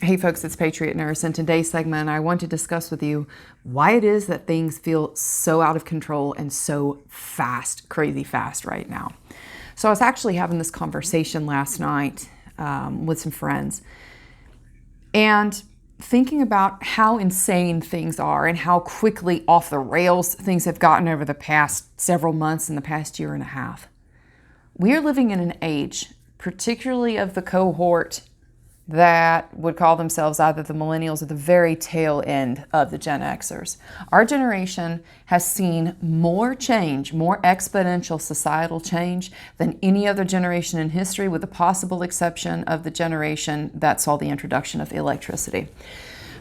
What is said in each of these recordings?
Hey folks, it's Patriot Nurse. In today's segment, I want to discuss with you why it is that things feel so out of control and so fast, crazy fast right now. So I was actually having this conversation last night with some friends and thinking about how insane things are and how quickly off the rails things have gotten over the past several months and the past year and a half. We are living in an age, particularly of the cohort that would call themselves either the millennials or the very tail end of the Gen Xers. Our generation has seen more change, more exponential societal change than any other generation in history, with the possible exception of the generation that saw the introduction of electricity.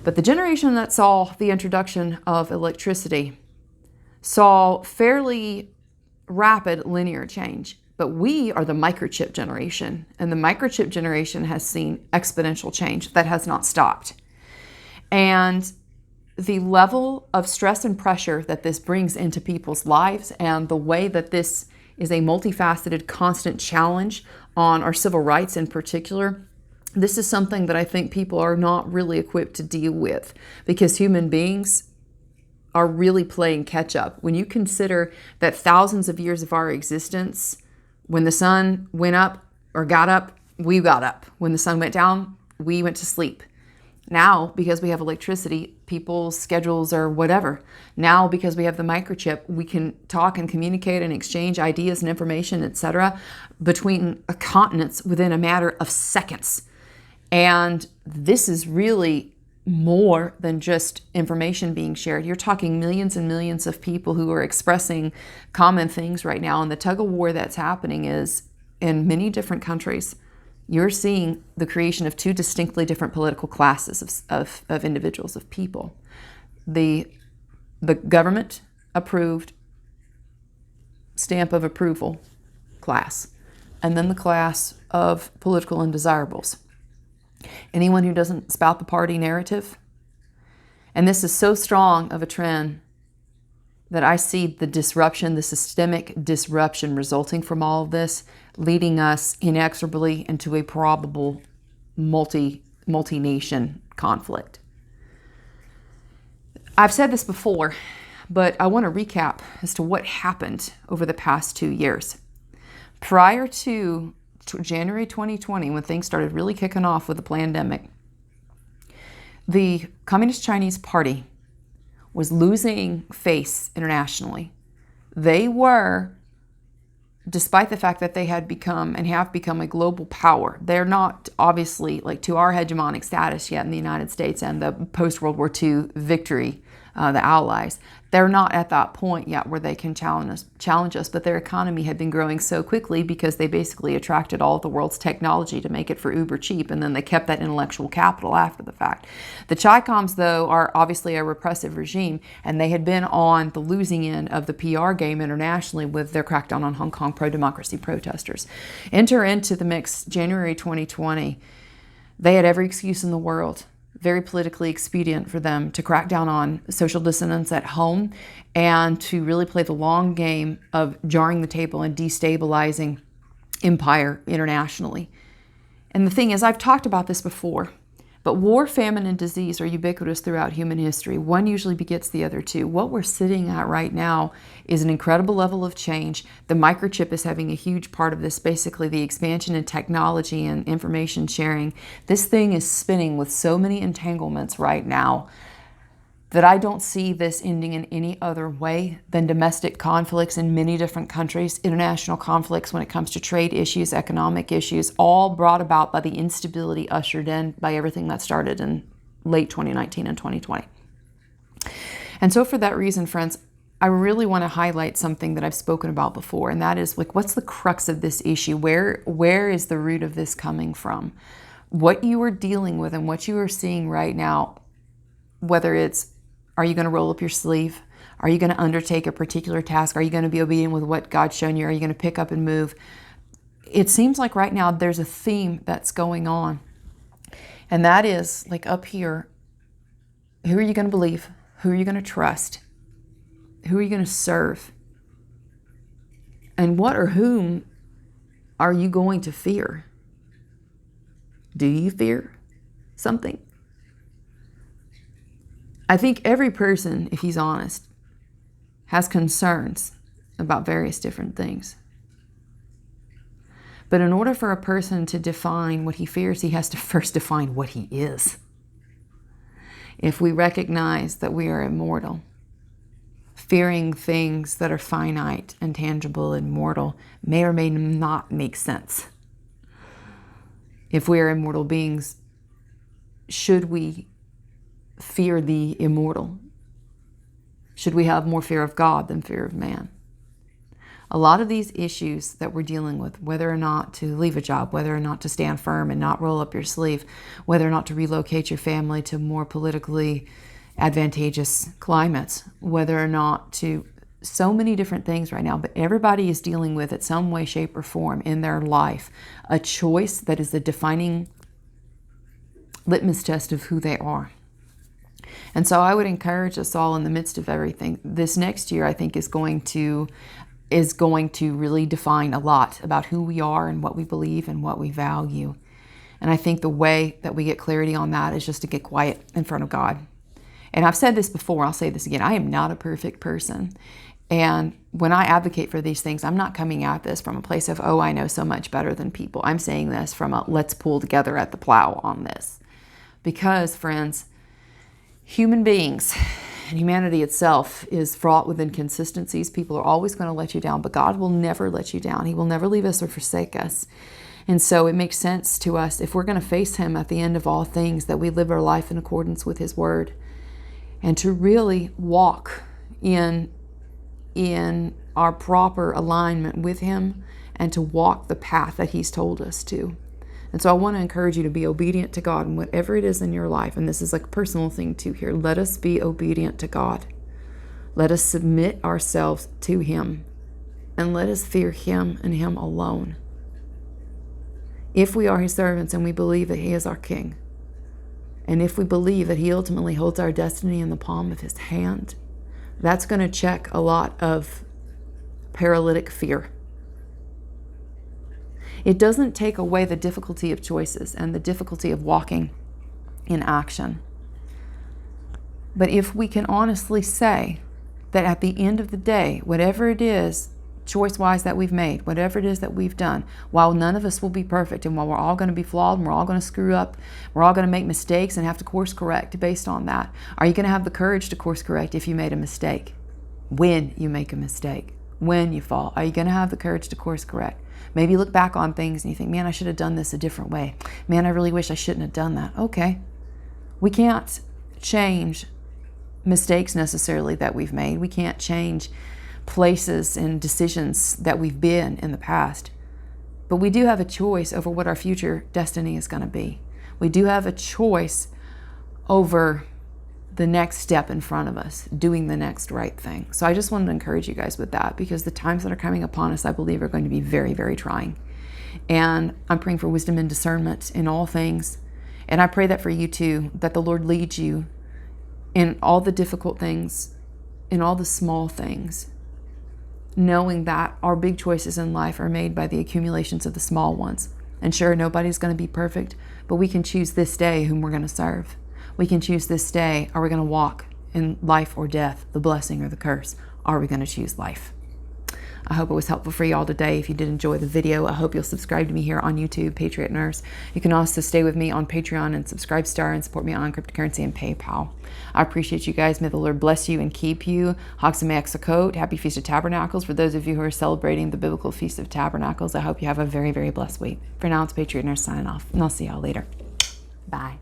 But the generation that saw the introduction of electricity saw fairly rapid linear change. But we are the microchip generation, and the microchip generation has seen exponential change that has not stopped. And the level of stress and pressure that this brings into people's lives, and the way that this is a multifaceted, constant challenge on our civil rights in particular, this is something that I think people are not really equipped to deal with, because human beings are really playing catch up. When you consider that thousands of years of our existence, when the sun went up or got up, we got up. When the sun went down, we went to sleep. Now, because we have electricity, people's schedules are whatever. Now, because we have the microchip, we can talk and communicate and exchange ideas and information, etc., between continents within a matter of seconds. And this is really more than just information being shared. You're talking millions and millions of people who are expressing common things right now. And the tug of war that's happening is in many different countries. You're seeing the creation of two distinctly different political classes of individuals, of people. The government approved stamp of approval class, and then the class of political undesirables. Anyone who doesn't spout the party narrative. And this is so strong of a trend that I see the disruption, the systemic disruption resulting from all of this, leading us inexorably into a probable multi-nation conflict. I've said this before, but I want to recap as to what happened over the past 2 years. Prior to January 2020, when things started really kicking off with the pandemic, the Communist Chinese Party was losing face internationally. They were, despite the fact that they had become and have become a global power, they're not obviously like to our hegemonic status yet in the United States and the post-World War II victory, the Allies. They're not at that point yet where they can challenge us, but their economy had been growing so quickly because they basically attracted all of the world's technology to make it for uber cheap, and then they kept that intellectual capital after the fact. The Chi-Coms, though, are obviously a repressive regime, and they had been on the losing end of the PR game internationally with their crackdown on Hong Kong pro-democracy protesters. Enter into the mix January 2020. They had every excuse in the world, very politically expedient for them to crack down on social dissonance at home and to really play the long game of jarring the table and destabilizing empire internationally. And the thing is, I've talked about this before, but war, famine, and disease are ubiquitous throughout human history. One usually begets the other two. What we're sitting at right now is an incredible level of change. The microchip is having a huge part of this, basically the expansion in technology and information sharing. This thing is spinning with so many entanglements right now that I don't see this ending in any other way than domestic conflicts in many different countries, international conflicts when it comes to trade issues, economic issues, all brought about by the instability ushered in by everything that started in late 2019 and 2020. And so for that reason, friends, I really want to highlight something that I've spoken about before, and that is like, what's the crux of this issue? Where is the root of this coming from? What you are dealing with and what you are seeing right now, whether it's, are you going to roll up your sleeve? Are you going to undertake a particular task? Are you going to be obedient with what God's shown you? Are you going to pick up and move? It seems like right now there's a theme that's going on. And that is like up here, who are you going to believe? Who are you going to trust? Who are you going to serve? And what or whom are you going to fear? Do you fear something? I think every person, if he's honest, has concerns about various different things. But in order for a person to define what he fears, he has to first define what he is. If we recognize that we are immortal, fearing things that are finite and tangible and mortal may or may not make sense. If we are immortal beings, should we fear the immortal? Should we have more fear of God than fear of man? A lot of these issues that we're dealing with, whether or not to leave a job, whether or not to stand firm and not roll up your sleeve, whether or not to relocate your family to more politically advantageous climates, whether or not to, so many different things right now, but everybody is dealing with it some way, shape, or form in their life, a choice that is the defining litmus test of who they are. And so I would encourage us all in the midst of everything. This next year, I think, is going to really define a lot about who we are and what we believe and what we value. And I think the way that we get clarity on that is just to get quiet in front of God. And I've said this before, I'll say this again. I am not a perfect person. And when I advocate for these things, I'm not coming at this from a place of, oh, I know so much better than people. I'm saying this from a let's pull together at the plow on this. Because, friends, human beings and humanity itself is fraught with inconsistencies. People are always going to let you down, but God will never let you down. He will never leave us or forsake us. And so it makes sense to us, if we're going to face Him at the end of all things, that we live our life in accordance with His Word. And to really walk in our proper alignment with Him, and to walk the path that He's told us to. And so I want to encourage you to be obedient to God in whatever it is in your life. And this is like a personal thing too here. Let us be obedient to God. Let us submit ourselves to Him. And let us fear Him and Him alone. If we are His servants and we believe that He is our King, and if we believe that He ultimately holds our destiny in the palm of His hand, that's going to check a lot of paralytic fear. It doesn't take away the difficulty of choices and the difficulty of walking in action. But if we can honestly say that at the end of the day, whatever it is, choice-wise that we've made, whatever it is that we've done, while none of us will be perfect, and while we're all going to be flawed, and we're all going to screw up, we're all going to make mistakes and have to course correct based on that. Are you going to have the courage to course correct if you made a mistake? When you make a mistake, when you fall, are you going to have the courage to course correct? Maybe you look back on things and you think, man, I should have done this a different way. Man, I really wish I shouldn't have done that. Okay. We can't change mistakes necessarily that we've made. We can't change places and decisions that we've been in the past. But we do have a choice over what our future destiny is going to be. We do have a choice over the next step in front of us, doing the next right thing. So I just wanted to encourage you guys with that, because the times that are coming upon us, I believe, are going to be very, very trying. And I'm praying for wisdom and discernment in all things. And I pray that for you too, that the Lord leads you in all the difficult things, in all the small things, knowing that our big choices in life are made by the accumulations of the small ones. And sure, nobody's going to be perfect, but we can choose this day whom we're going to serve. We can choose this day, are we going to walk in life or death, the blessing or the curse? Are we going to choose life? I hope it was helpful for y'all today. If you did enjoy the video, I hope you'll subscribe to me here on YouTube, Patriot Nurse. You can also stay with me on Patreon and Subscribe Star and support me on cryptocurrency and PayPal. I appreciate you guys. May the Lord bless you and keep you. Haxamexakot. Happy Feast of Tabernacles. For those of you who are celebrating the biblical Feast of Tabernacles, I hope you have a very, very blessed week. For now, it's Patriot Nurse signing off, and I'll see y'all later. Bye.